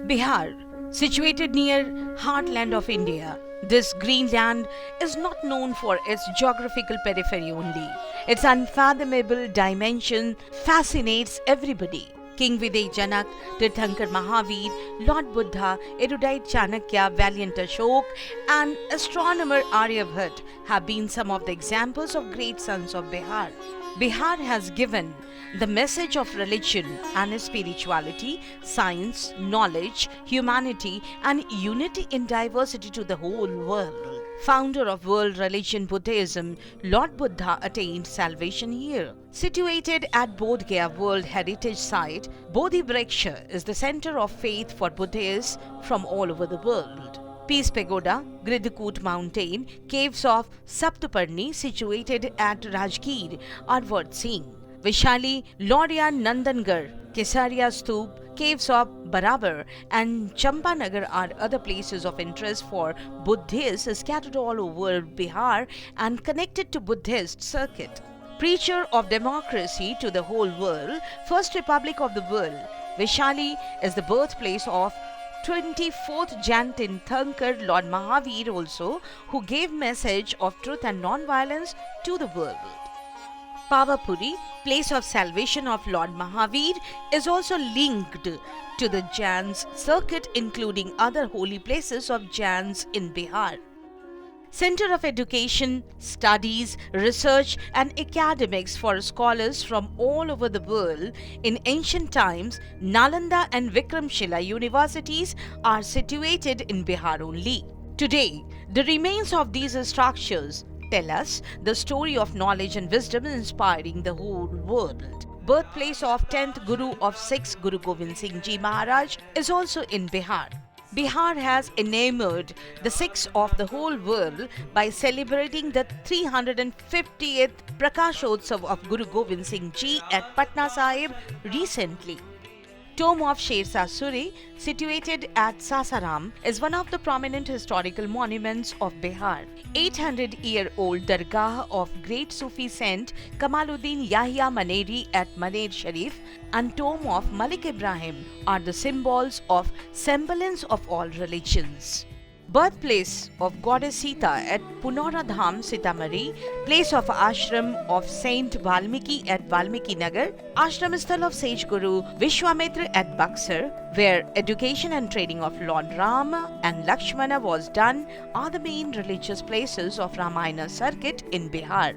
Bihar, situated near heartland of India, this green land is not known for its geographical periphery only. Its unfathomable dimension fascinates everybody. King Videh Janak, Tirthankar Mahavir, Lord Buddha, erudite Chanakya, valiant Ashok, and astronomer Aryabhat have been some of the examples of great sons of Bihar. Bihar has given the message of religion and spirituality, science, knowledge, humanity, and unity in diversity to the whole world. Founder of world religion Buddhism, Lord Buddha attained salvation here. Situated at Bodh Gaya World Heritage Site, Bodhi Vriksha is the center of faith for Buddhists from all over the world. Peace Pagoda, Gridhkut Mountain, caves of Saptaparni situated at Rajgir are worth seeing. Vishali, Lorya Nandangarh, Kesaria Stoop, caves of Barabar and Champanagar are other places of interest for Buddhists scattered all over Bihar and connected to Buddhist circuit. Preacher of democracy to the whole world, First Republic of the world, Vishali is the birthplace of 24th Jan Tirthankar Lord Mahavir also, who gave message of truth and non-violence to the world. Pavapuri, place of salvation of Lord Mahavir, is also linked to the Jains circuit, including other holy places of Jains in Bihar. Center of education, studies, research and academics for scholars from all over the world. In ancient times, Nalanda and Vikramshila universities are situated in Bihar only. Today, the remains of these structures tell us the story of knowledge and wisdom inspiring the whole world. Birthplace of 10th Guru of Sikhs, Guru Gobind Singh Ji Maharaj, is also in Bihar. Bihar has enamored the Sikhs of the whole world by celebrating the 350th Prakashotsav of Guru Gobind Singh Ji at Patna Sahib recently. Tomb of Shershah Suri, situated at Sasaram, is one of the prominent historical monuments of Bihar. 800-year-old Dargah of great Sufi saint Kamaluddin Yahya Maneri at Maner Sharif and tomb of Malik Ibrahim are the symbols of semblance of all religions. Birthplace of Goddess Sita at Punora Dham, Sitamari, place of ashram of Saint Valmiki at Valmiki Nagar, ashram sthal of Sage Guru Vishwamitra at Buxar, where education and training of Lord Rama and Lakshmana was done, are the main religious places of Ramayana circuit in Bihar.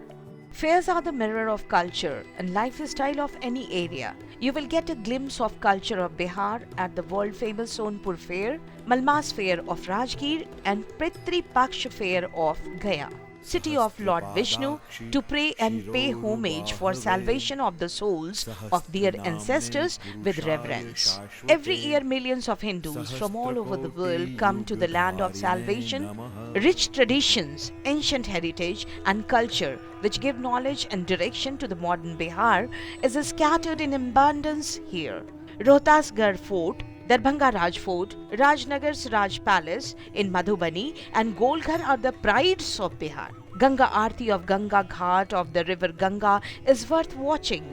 Fairs are the mirror of culture and lifestyle of any area. You will get a glimpse of culture of Bihar at the world-famous Sonpur Fair, Malmas Fair of Rajgir and Prithri Paksh Fair of Gaya. City of Lord Vishnu, to pray and pay homage for salvation of the souls of their ancestors with reverence. Every year millions of Hindus from all over the world come to the land of salvation. Rich traditions, ancient heritage and culture which give knowledge and direction to the modern Bihar is scattered in abundance here. Rohtasgarh Fort, Darbhanga Raj Fort, Rajnagar's Raj Palace in Madhubani and Golghar are the prides of Bihar. Ganga Aarti of Ganga Ghat of the river Ganga is worth watching.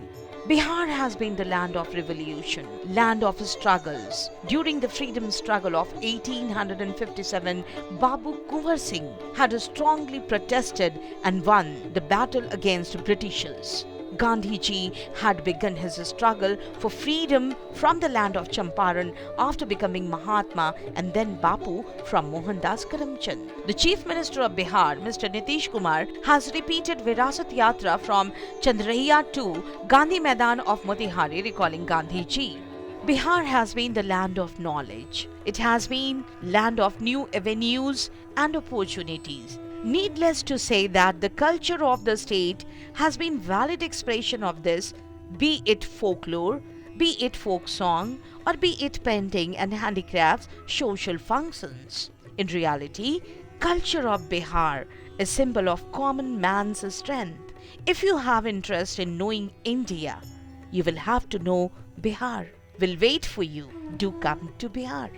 Bihar has been the land of revolution, land of struggles. During the freedom struggle of 1857, Babu Kunwar Singh had strongly protested and won the battle against Britishers. Gandhiji had begun his struggle for freedom from the land of Champaran after becoming Mahatma and then Bapu from Mohandas Karamchand. The Chief Minister of Bihar, Mr. Nitish Kumar, has repeated Virasat Yatra from Chandrahiya to Gandhi Maidan of Motihari, recalling Gandhiji. Bihar has been the land of knowledge. It has been land of new avenues and opportunities. Needless to say that the culture of the state has been valid expression of this, be it folklore, be it folk song, or be it painting and handicrafts, social functions. In reality, culture of Bihar is symbol of common man's strength. If you have interest in knowing India, you will have to know Bihar. We'll wait for you. Do come to Bihar.